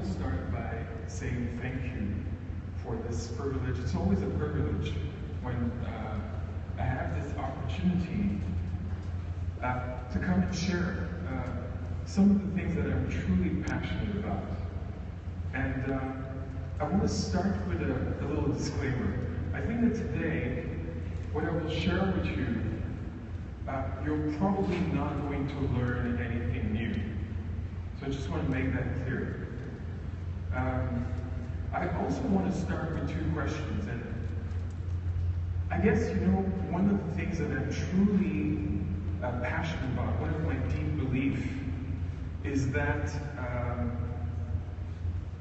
want to start by saying thank you for this privilege. It's always a privilege when I have this opportunity to come and share some of the things that I'm truly passionate about. And I want to start with a little disclaimer. I think that today, what I will share with you, you're probably not going to learn anything new. So I just want to make that clear. I also want to start with two questions. And I guess, one of the things that I'm truly passionate about, one of my deep beliefs, is that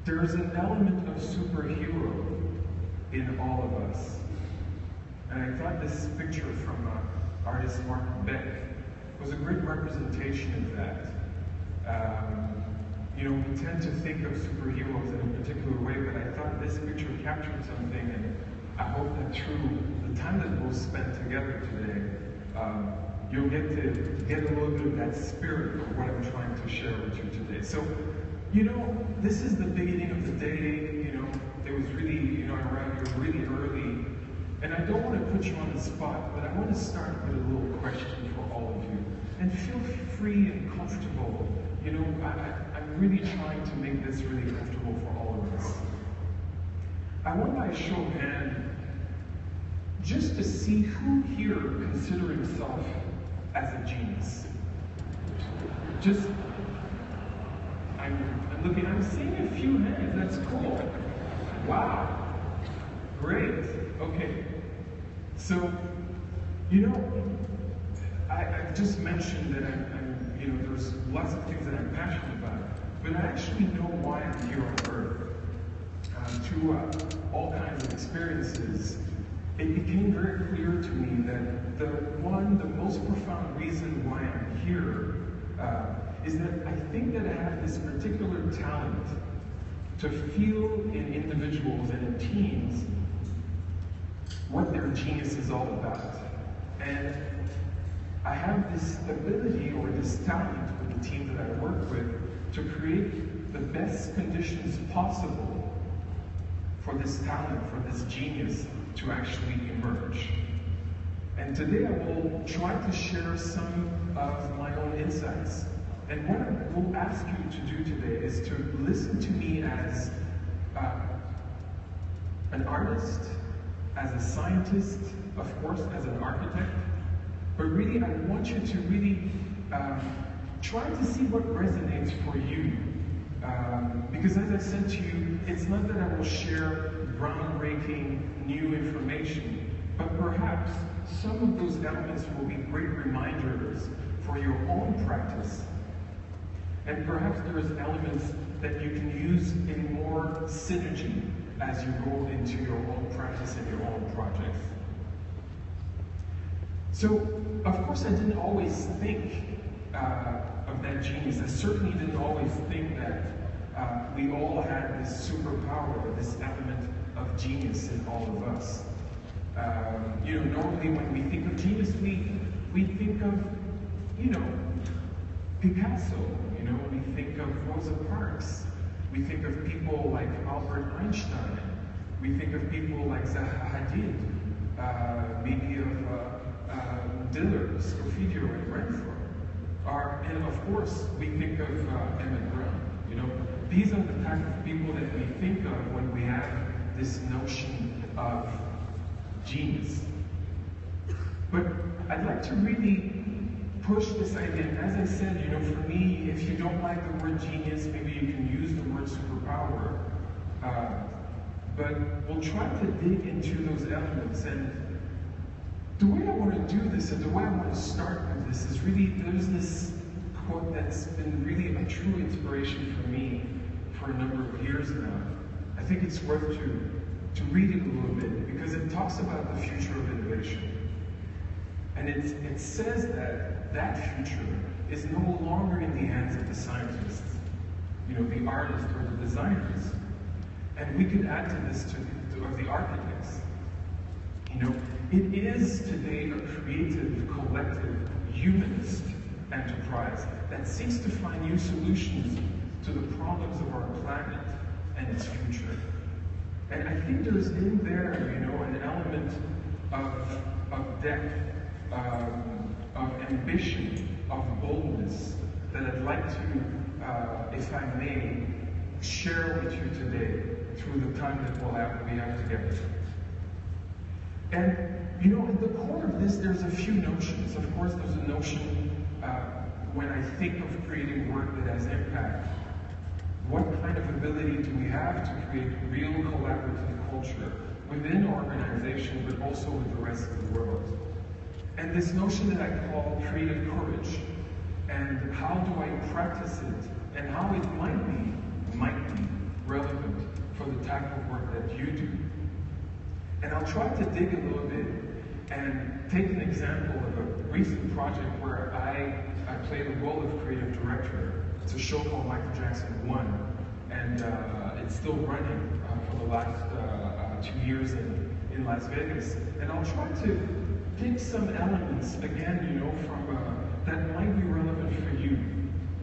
there's an element of superhero in all of us. And I thought this picture from artist Mark Beck was a great representation of that. We tend to think of superheroes in a particular way, but I thought this picture captured something, and I hope that through the time that we'll spend together today, you'll get to get a little bit of that spirit of what I'm trying to share with you today. So, this is the beginning of the day. It was really, I arrived here really early, and I don't want to put you on the spot, but I want to start with a little question for all of you. And feel free and comfortable. I'm really trying to make this really comfortable for all of us. I want by a show of hands, just to see who here considers himself as a genius. I'm seeing a few hands, that's cool. Wow, great, okay. So, I just mentioned that there's lots of things that I'm passionate about, but I actually know why I'm here on Earth. Through all kinds of experiences, it became very clear to me that the most profound reason why I'm here is that I think that I have this particular talent to feel in individuals and in teams what their genius is all about. And I have this ability or this talent with the team that I work with to create the best conditions possible for this talent, for this genius to actually emerge. And today I will try to share some of my own insights. And what I will ask you to do today is to listen to me as an artist, as a scientist, of course, as an architect, but really I want you to really try to see what resonates for you. Because as I said to you, it's not that I will share groundbreaking new information, but perhaps some of those elements will be great reminders for your own practice. And perhaps there's elements that you can use in more synergy as you go into your own practice and your own projects. So, of course, I didn't always think of that genius. I certainly didn't always think that we all had this superpower, this element of genius in all of us. Normally when we think of genius, we think of, Picasso, we think of Rosa Parks. We think of people like Albert Einstein. We think of people like Zaha Hadid, maybe of Dillard, Scofidio, and Renfro. And of course, we think of Emmett Brown. These are the type of people that we think of when we have this notion of genius. But I'd like to really push this idea. And as I said, for me, if you don't like the word genius, maybe you can use the word superpower. But we'll try to dig into those elements. And the way I want to do this, and the way I want to start with this, is really, there's this quote that's been really a true inspiration for me for a number of years now. I think it's worth to read it a little bit, because it talks about the future of innovation. And it says that future is no longer in the hands of the scientists, the artists or the designers. And we could add to this of the architects. It is today a creative, collective, humanist enterprise that seeks to find new solutions to the problems of our planet and its future. And I think there's in there, an element of depth, of ambition, of boldness that I'd like to, if I may, share with you today through the time that we have together. And, at the core of this, there's a few notions. Of course, there's a notion when I think of creating work that has impact. What kind of ability do we have to create real collaborative culture within our organization, but also with the rest of the world? And this notion that I call creative courage, and how do I practice it, and how it might be relevant for the type of work that you do. And I'll try to dig a little bit and take an example of a recent project where I played the role of creative director. It's a show called Michael Jackson 1, and it's still running for the last 2 years in Las Vegas. And I'll try to pick some elements, again, from that might be relevant for you.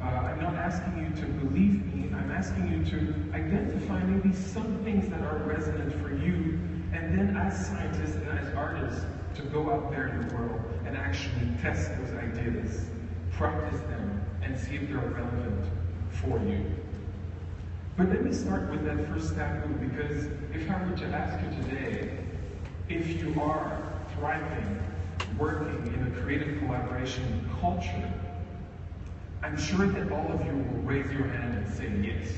I'm not asking you to believe me, I'm asking you to identify maybe some things that are resonant for you, and then as scientists and as artists, to go out there in the world and actually test those ideas, practice them, and see if they're relevant for you. But let me start with that first taboo, because if I were to ask you today, if you are thriving, working in a creative collaboration culture, I'm sure that all of you will raise your hand and say yes.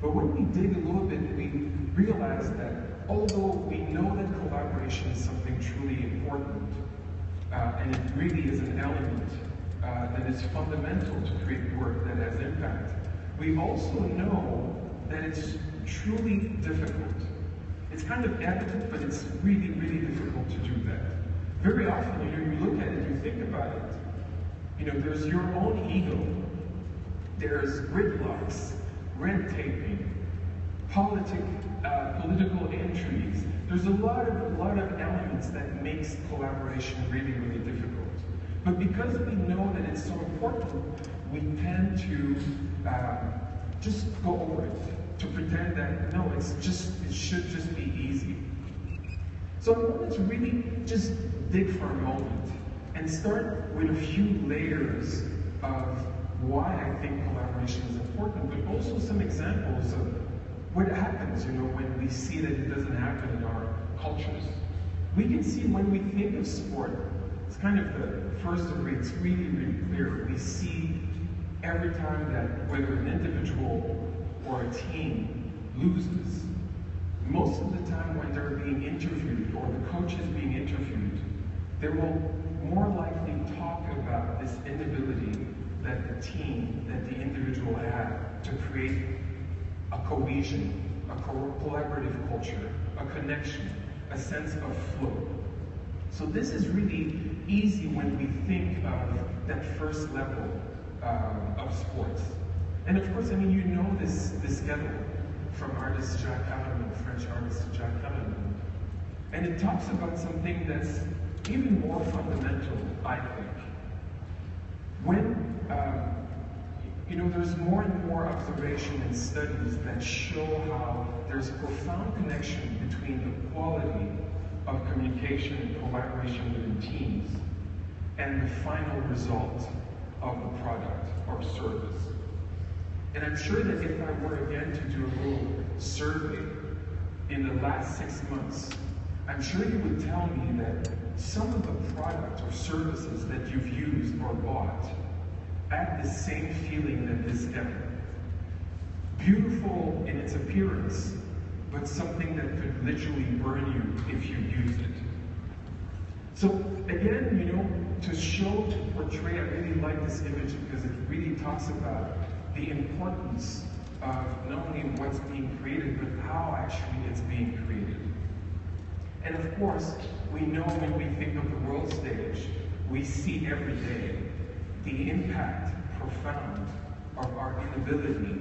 But when we dig a little bit, we realize that although we know that collaboration is something truly important, and it really is an element that is fundamental to create work that has impact, we also know that it's truly difficult. It's kind of evident, but it's really, really difficult to do that. Very often, you look at it, you think about it, there's your own ego, there's gridlocks, red taping, political intrigues. There's a lot of elements that makes collaboration really, really difficult. But because we know that it's so important, we tend to just go over it, to pretend that no, it should just be easy. So I wanted to really just dig for a moment and start with a few layers of why I think collaboration is important, but also some examples of what happens, when we see that it doesn't happen in our cultures. We can see when we think of sport, it's kind of the first degree, it's really, really clear. We see every time that whether an individual or a team loses, most of the time when they're being interviewed or the coach is being interviewed, they will more likely talk about this inability that the team, that the individual had to create a cohesion, a collaborative culture, a connection, a sense of flow. So this is really easy when we think of that first level of sports. And of course, this schedule from artist Jacques Caron, French artist Jacques Caron. And it talks about something that's even more fundamental, I think. When there's more and more observation and studies that show how there's a profound connection between the quality of communication and collaboration within teams and the final result of the product or service. And I'm sure that if I were again to do a little survey in the last 6 months, I'm sure you would tell me that some of the product or services that you've used or bought had the same feeling that this had. Beautiful in its appearance, but something that could literally burn you if you used it. So again, to show, to portray, I really like this image because it really talks about the importance of not only what's being created, but how actually it's being created. And of course, we know when we think of the world stage, we see every day the impact, profound, of our inability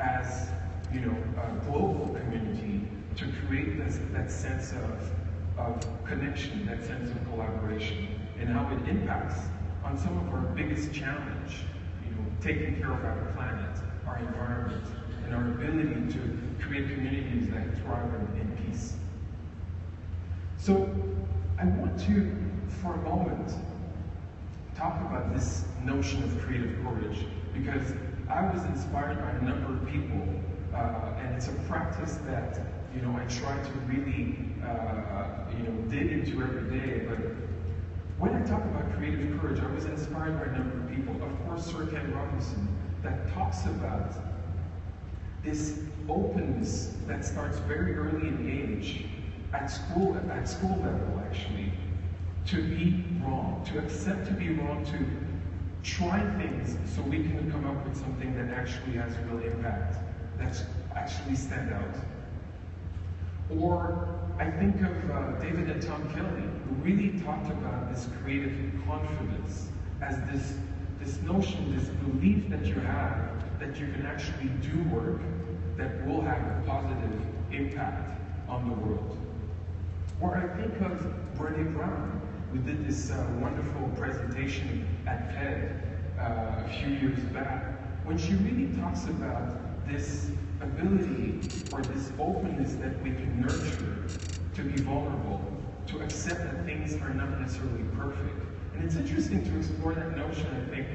as a global community to create that sense of connection, that sense of collaboration, and how it impacts on some of our biggest challenge, taking care of our planet, our environment, and our ability to create communities that thrive in peace. So I want to, for a moment, talk about this notion of creative courage, because I was inspired by a number of people, and it's a practice that I try to really dig into every day. But when I talk about creative courage, I was inspired by a number of people. Of course, Sir Ken Robinson, that talks about this openness that starts very early in age, at school level actually, to be wrong, to accept to be wrong, to try things so we can come up with something that actually has real impact, that's actually stand out. Or I think of David and Tom Kelly, who really talked about this creative confidence as this notion, this belief that you have that you can actually do work that will have a positive impact on the world. Or I think of Brené Brown, who did this wonderful presentation at TED a few years back, when she really talks about this ability or this openness that we can nurture to be vulnerable, to accept that things are not necessarily perfect. And it's interesting to explore that notion, I think,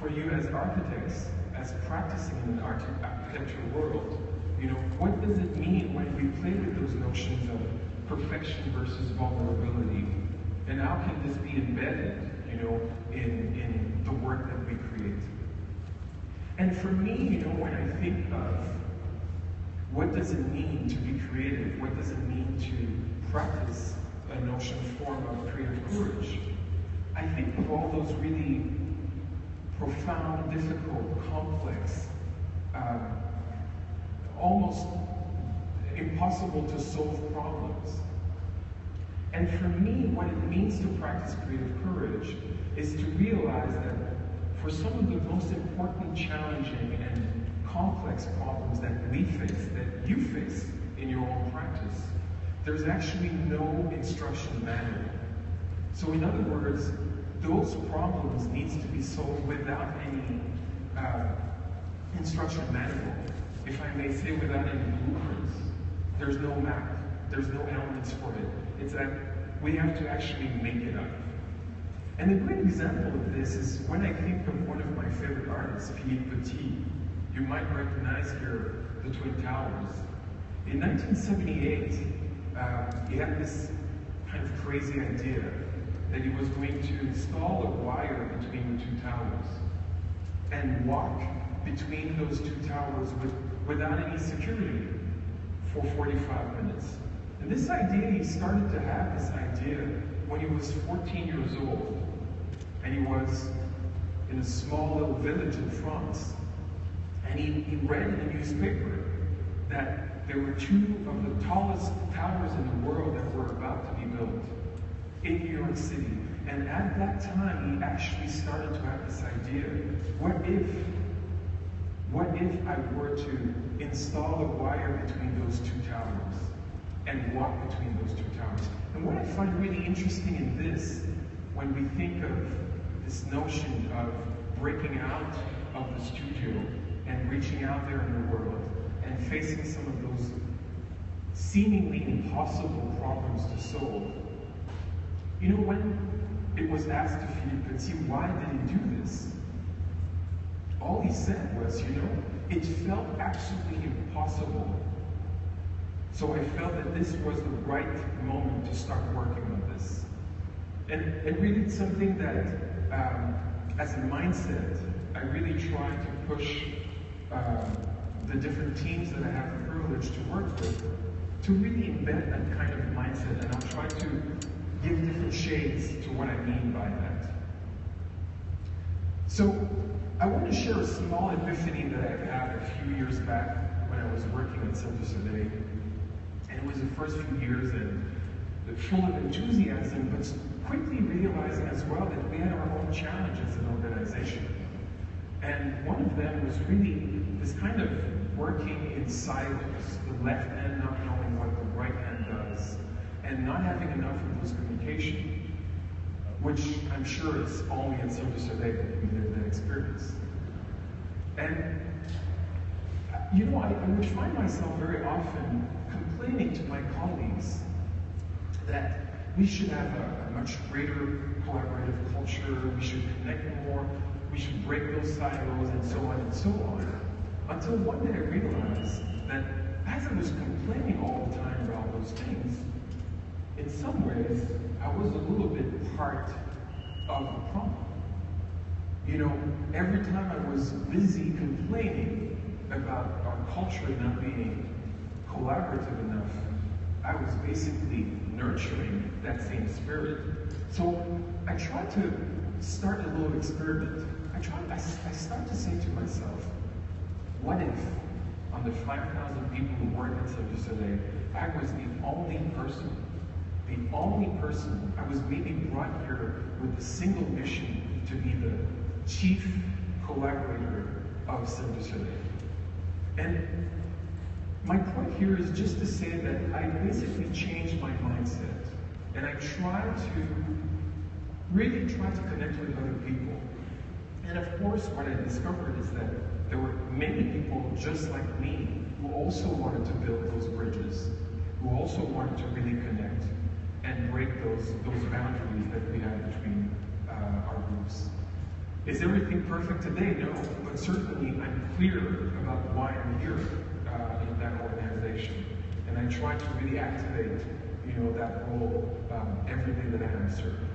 for you as architects, as practicing in the architecture world. What does it mean when we play with those notions of perfection versus vulnerability? And how can this be embedded, in the work that we create? And for me, when I think of what does it mean to be creative, what does it mean to practice a notion form of creative courage, I think of all those really profound, difficult, complex, almost impossible to solve problems. And for me, what it means to practice creative courage is to realize that for some of the most important, challenging, and complex problems that we face, that you face in your own practice, there's actually no instruction manual. So in other words, those problems needs to be solved without any instruction manual. If I may say, without any blueprints. There's no map. There's no elements for it. It's that we have to actually make it up. And a great example of this is when I think of one of my favorite artists, Philippe Petit. You might recognize here the Twin Towers. In 1978, he had this kind of crazy idea that he was going to install a wire between the two towers and walk between those two towers without any security for 45 minutes. And this idea, he started to have this idea when he was 14 years old. And he was in a small little village in France. And he read in a newspaper that there were two of the tallest towers in the world that were about to be built in New York City. And at that time, he actually started to have this idea, what if I were to install a wire between those two towers and walk between those two towers? And what I find really interesting in this, when we think of this notion of breaking out of the studio and reaching out there in the world and facing some of those seemingly impossible problems to solve, when it was asked to Philippe Petit, why did he do this? All he said was, it felt absolutely impossible. So I felt that this was the right moment to start working on this. And really it's something that, as a mindset, I really try to push the different teams that I have the privilege to work with to really embed that kind of mindset. And I'll try to give different shades to what I mean by that. So I want to share a small epiphany that I've had a few years back when I was working at Centre Soleil. And it was the first few years and full of enthusiasm, but quickly realizing as well that we had our own challenges as an organization. And one of them was really this kind of working in silos, the left hand not knowing what the right hand does, and not having enough of those communication, which I'm sure it's only at Centre Soleil that we live that experience. And I would find myself very often complaining to my colleagues that we should have a much greater collaborative culture, we should connect more, we should break those silos, and so on and so on. Until one day I realized that as I was complaining all the time about those things, in some ways, I was a little bit part of the problem. Every time I was busy complaining about our culture not being collaborative enough, I was basically nurturing that same spirit. So I tried to start a little experiment. I started to say to myself, what if on the 5,000 people who work at Service today, I was the only person, I was maybe brought here with the single mission to be the chief collaborator of Service today. And my point here is just to say that I basically changed my mindset, and I really tried to connect with other people. And of course, what I discovered is that there were many people just like me who also wanted to build those bridges, who also wanted to really connect and break those boundaries that we have between our groups. Is everything perfect today? No, but certainly I'm clear about why I'm here in that organization, and I try to really activate, that role every day that I am serving.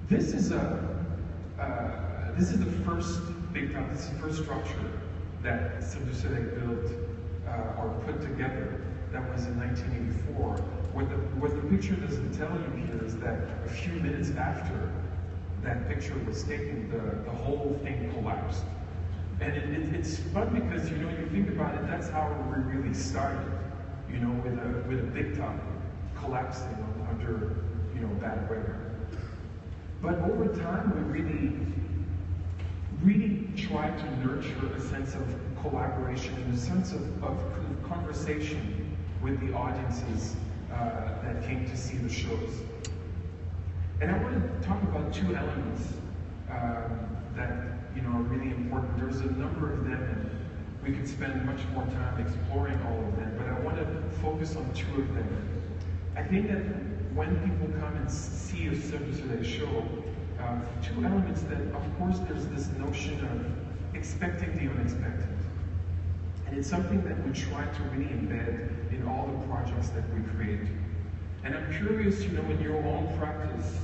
This is the first big time. This is the first structure that Service built or put together. That was in 1984. What the picture doesn't tell you here is that a few minutes after that picture was taken, the whole thing collapsed. And it's fun because, you think about it, that's how we really started, with a big top collapsing under, bad weather. But over time, we really tried to nurture a sense of collaboration and a sense of conversation with the audiences that came to see the shows. And I want to talk about two elements that are really important. There's a number of them, and we could spend much more time exploring all of them, but I want to focus on two of them. I think that when people come and see a Service Today show, two elements that, of course, there's this notion of expecting the unexpected. And it's something that we try to really embed in all the projects that we create. And I'm curious, in your own practice,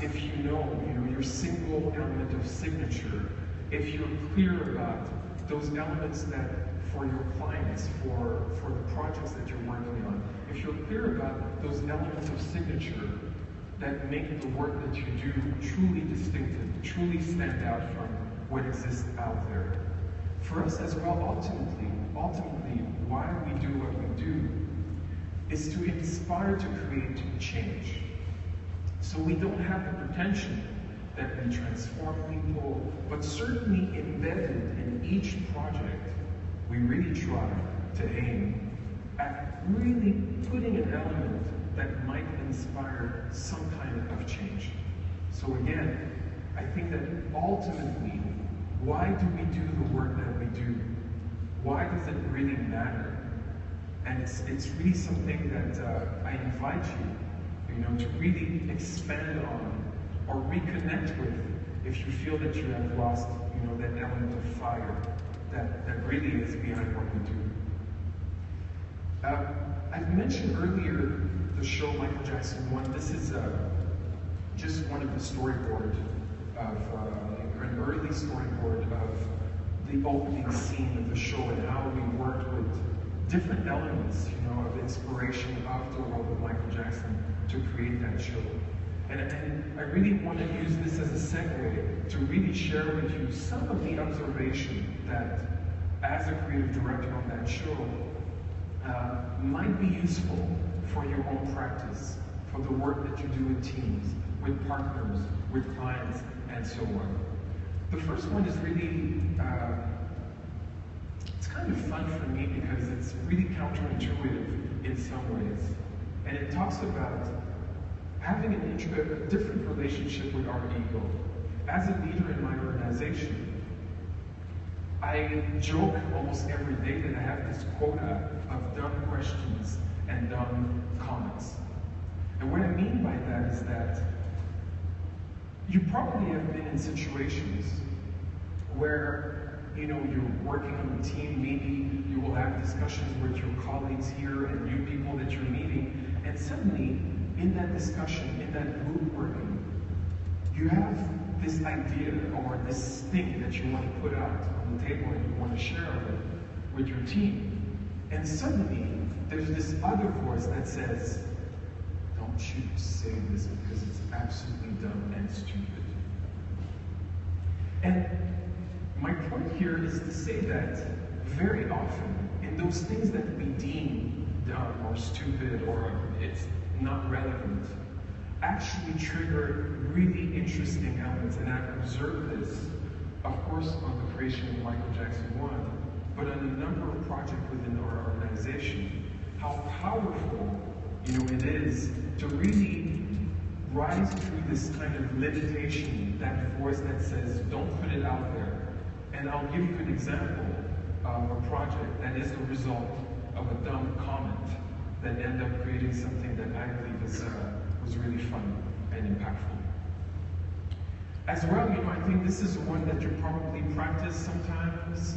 if your single element of signature, if you're clear about those elements that for your clients, for the projects that you're working on, if you're clear about those elements of signature that make the work that you do truly distinctive, truly stand out from what exists out there. For us as well, ultimately, why we do what we do is to inspire to create change. So we don't have the pretension that we transform people, but certainly embedded in each project, we really try to aim at really putting an element that might inspire some kind of change. So again, I think that ultimately, why do we do the work that we do? Why does it really matter? And it's really something that I invite you, to really expand on or reconnect with if you feel that you have lost, that element of fire that really is behind what we do. I've mentioned earlier the show Michael Jackson 1. This is just one of the storyboards of an early storyboard of the opening scene of the show and how we worked with different elements, of inspiration of the world of Michael Jackson to create that show. And I really want to use this as a segue to really share with you some of the observation that, as a creative director on that show, might be useful for your own practice, for the work that you do with teams, with partners, with clients, and so on. The first one is really, it's kind of fun for me because it's really counterintuitive in some ways. And it talks about having a different relationship with our ego. As a leader in my organization, I I joke almost every day that I have this quota of dumb questions and dumb comments. And what I mean by that is that you probably have been in situations where, you're working on a team, maybe you will have discussions with your colleagues here and new people that you're meeting, and suddenly, in that discussion, in that group working, you have this idea or this thing that you want to put out on the table and you want to share with your team. And suddenly, there's this other voice that says, don't you say this because it's absolutely dumb and stupid. And my point here is to say that very often, in those things that we deem dumb or stupid or it's not relevant, actually trigger really interesting elements. And I've observed this, of course, on the creation of Michael Jackson 1, but on a number of projects within our organization, how powerful it is to really rise through this kind of limitation, that voice that says, don't put it out there. And I'll give you an example of a project that is the result of a dumb comment that ended up creating something that I believe was really fun and impactful. As well, I think this is one that you probably practice sometimes.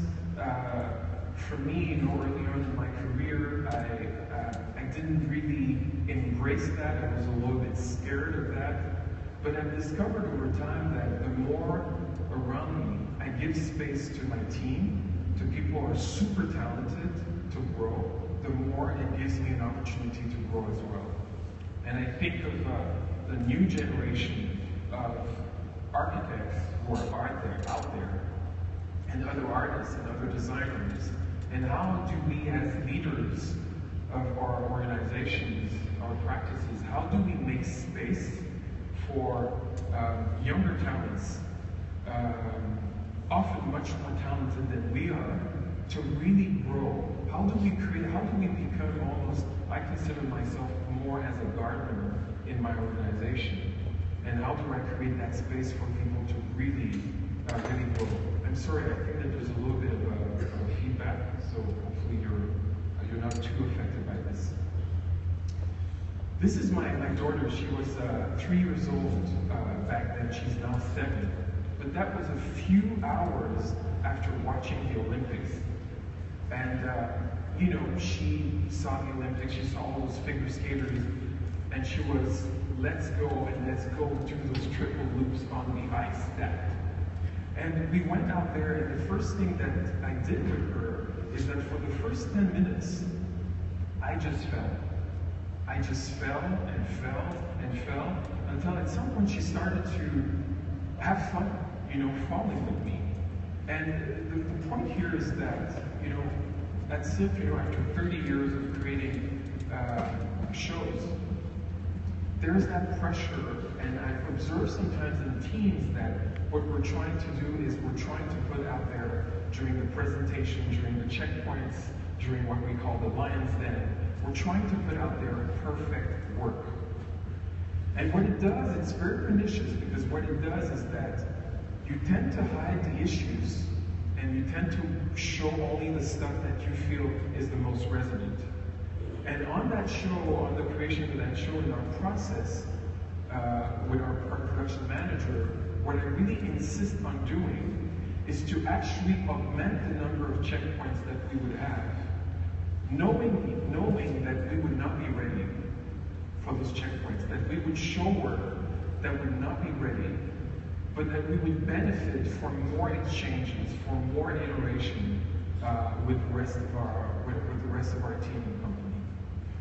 For me, early on in my career, I didn't really embrace that. I was a little bit scared of that. But I've discovered over time that the more around me I give space to my team, to people who are super talented to grow, the more it gives me an opportunity to grow as well. And I think of the new generation of architects who are out there, and other artists and other designers, and how do we as leaders of our organizations, our practices, how do we make space for younger talents, often much more talented than we are, to really grow? How do we become almost, I consider myself more as a gardener in my organization, and how do I create that space for people to really grow? I'm sorry, I think that there's a little bit of feedback, so hopefully you're not too affected by this. This is my daughter. She was 3 years old back then. She's now 7. But that was a few hours after watching the Olympics. And, she saw the Olympics, she saw all those figure skaters, and she was, let's go do those triple loops on the ice stack. And we went out there, and the first thing that I did with her is that for the first 10 minutes, I just fell. I just fell and fell and fell until at some point she started to have fun, falling with me. And the point here is that, that's it, after 30 years of creating shows, there's that pressure, and I've observed sometimes in teams that what we're trying to do is we're trying to put out there during the presentation, during the checkpoints, during what we call the lion's den, we're trying to put out there perfect work. And what it does, it's very pernicious, because what it does is that you tend to hide the issues, and you tend to show only the stuff that you feel is the most resonant. And on that show, on the creation of that show, in our process, with our production manager, what I really insist on doing is to actually augment the number of checkpoints that we would have, knowing that we would not be ready for those checkpoints, that we would show work that would not be ready, but that we would benefit from more exchanges, for more iteration with the rest of our team and company.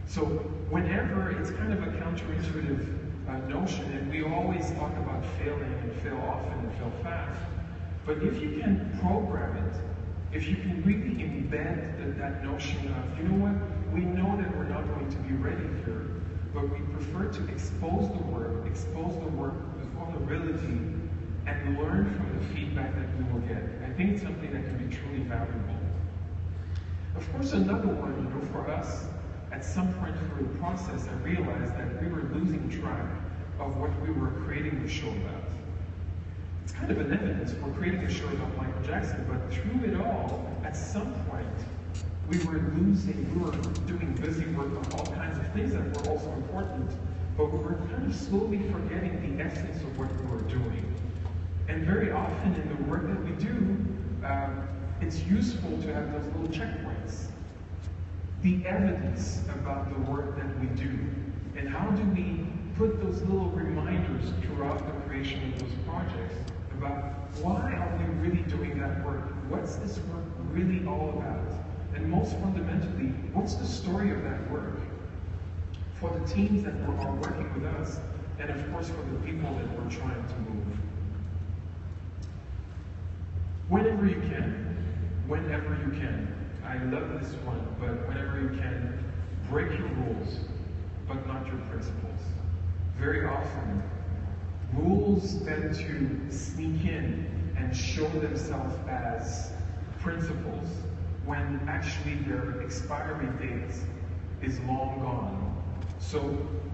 So whenever, it's kind of a counterintuitive notion, and we always talk about failing and fail often and fail fast, but if you can program it, if you can really embed that notion of, we know that we're not going to be ready here, but we prefer to expose the work with vulnerability, and learn from the feedback that we will get. I think it's something that can be truly valuable. Of course, another one, for us, at some point through the process, I realized that we were losing track of what we were creating the show about. it's kind of an evidence for creating a show about Michael Jackson, but through it all, at some point, we were doing busy work on all kinds of things that were also important, but we were kind of slowly forgetting the essence of what we were doing. And very often in the work that we do, it's useful to have those little checkpoints. The evidence about the work that we do, and how do we put those little reminders throughout the creation of those projects about why are we really doing that work? What's this work really all about? And most fundamentally, what's the story of that work for the teams that are working with us, and of course for the people that we're trying to move? Whenever you can, I love this one, but whenever you can, break your rules, but not your principles. Very often, rules tend to sneak in and show themselves as principles when actually their expiry date is long gone. So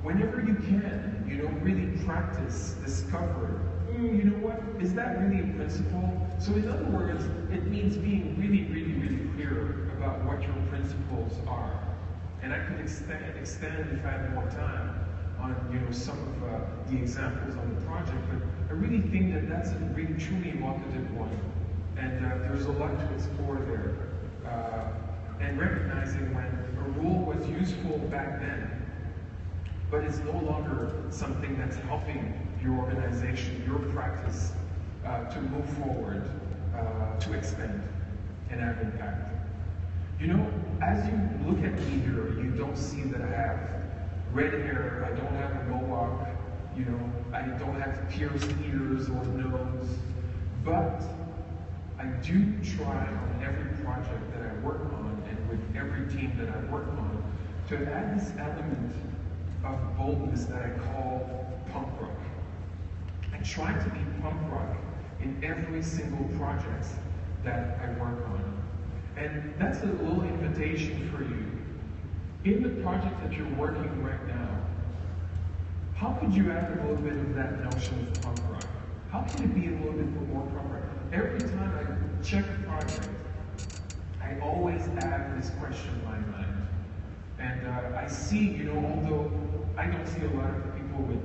whenever you can, really practice, discover, you know what, is that really a principle? So in other words, it means being really, really, really clear about what your principles are. And I could extend if I had more time on some of the examples on the project, but I really think that that's a really truly evocative one. And there's a lot to explore there. And recognizing when a rule was useful back then, but it's no longer something that's helping your organization, your practice, to move forward, to expand and have impact. As you look at me here, you don't see that I have red hair, I don't have a mohawk, I don't have pierced ears or nose, but I do try on every project that I work on and with every team that I work on to add this element of boldness that I call punk rock. I try to be punk rock in every single project that I work on. And that's a little invitation for you. In the project that you're working right now, how could you add a little bit of that notion of punk rock? How can it be a little bit more punk rock? Every time I check a project, I always add this question in my mind. And I see, although I don't see a lot of people with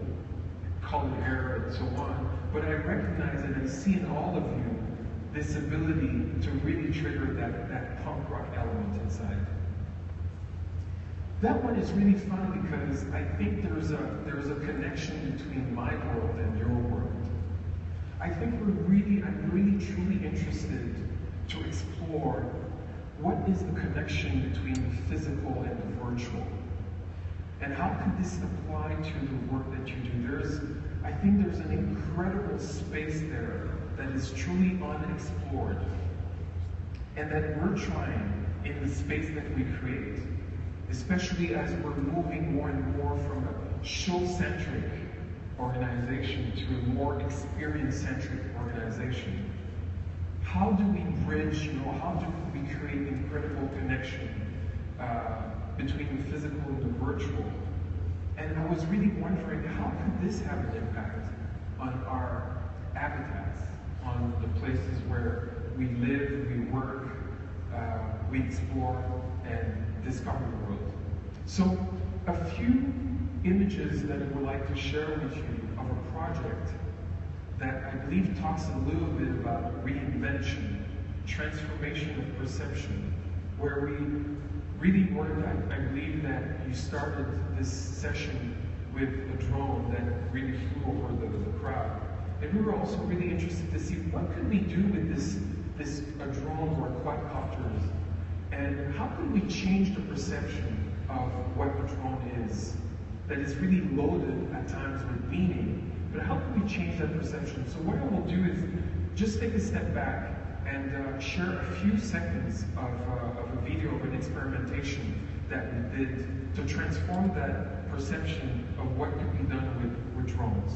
colored hair and so on, but I recognize and I see in all of you this ability to really trigger that punk rock element inside. That one is really fun because I think there's a connection between my world and your world. I think I'm really truly interested to explore what is the connection between the physical and the virtual. And how could this apply to the work that you do? I think there's an incredible space there that is truly unexplored. And that we're trying in the space that we create, especially as we're moving more and more from a show-centric organization to a more experience-centric organization. How do we bridge, how do we create incredible connection between the physical and the virtual? And I was really wondering, how could this have an impact on our habitats, on the places where we live, we work, we explore and discover the world? So a few images that I would like to share with you of a project that I believe talks a little bit about reinvention, transformation of perception, where we really worked. I believe that you started this session with a drone that really flew over the crowd. And we were also really interested to see what could we do with this drone or quadcopters, and how could we change the perception of what a drone is, that is really loaded at times with meaning, but how can we change that perception? So what I will do is just take a step back and share a few seconds of a video of an experimentation that we did to transform that perception of what could be done with drones.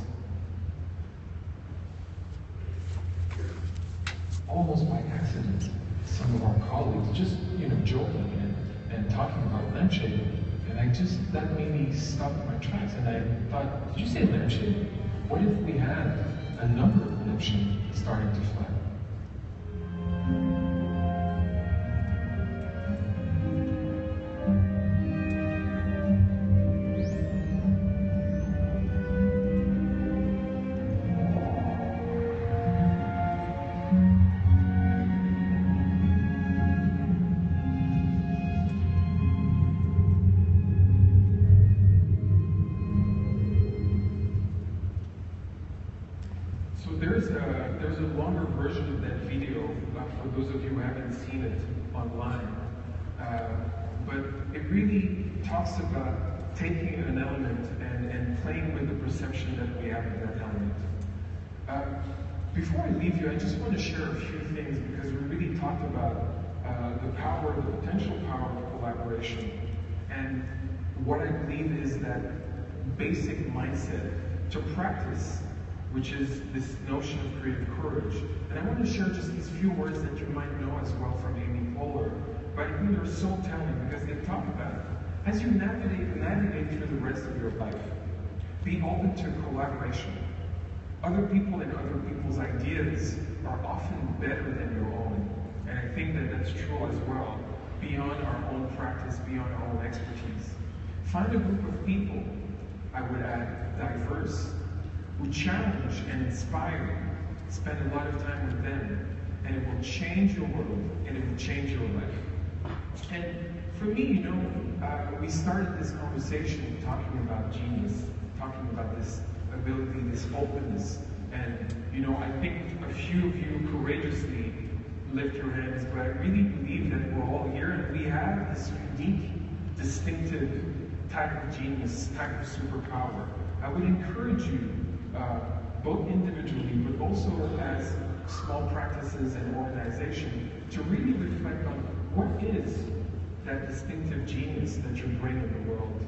Almost by accident, some of our colleagues just, joking and talking about lampshading, and that made me stop in my tracks, and I thought, did you say lampshading? What if we had a number of conception starting to fly. So there's a longer version of that video for those of you who haven't seen it online. But it really talks about taking an element and playing with the perception that we have of that element. Before I leave you, I just want to share a few things because we really talked about the potential power of collaboration. And what I believe is that basic mindset to practice, which is this notion of creative courage. And I want to share just these few words that you might know as well from Amy Poehler, but I think they're so telling because they talk about it. As you navigate through the rest of your life, be open to collaboration. Other people and other people's ideas are often better than your own. And I think that that's true as well, beyond our own practice, beyond our own expertise. Find a group of people, I would add, diverse, who challenge and inspire you. Spend a lot of time with them, and it will change your world, and it will change your life. And for me, you know, we started this conversation talking about genius, talking about this ability, this openness. And, you know, I think a few of you courageously lift your hands, but I really believe that we're all here, and we have this unique, distinctive type of genius, type of superpower. I would encourage you, both individually, but also as small practices and organization, to really reflect on what is that distinctive genius that you bring in the world.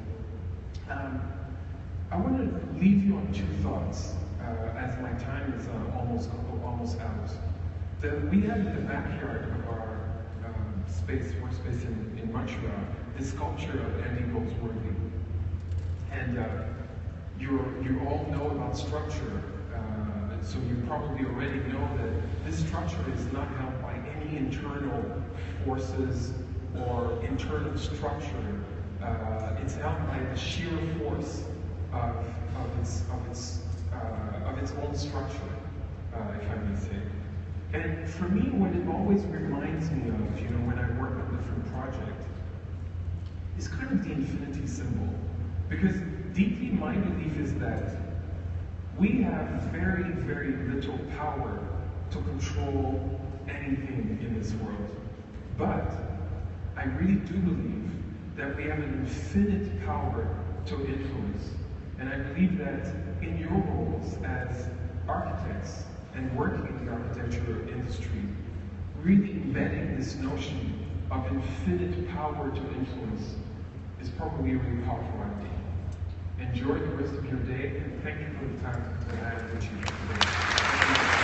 I want to leave you on two thoughts as my time is almost out. We have in the backyard of our workspace in Montreal, this sculpture of Andy Goldsworthy. And you all know about structure, so you probably already know that this structure is not held by any internal forces or internal structure. It's held by the sheer force of its own structure, if I may say. And for me, what it always reminds me of, you know, when I work on different projects, is kind of the infinity symbol. Because deeply my belief is that we have very, very little power to control anything in this world. But I really do believe that we have an infinite power to influence. And I believe that in your roles as architects and working in the architecture industry, really embedding this notion of infinite power to influence is probably a really powerful idea. Enjoy the rest of your day, and thank you for the time that I had with you today.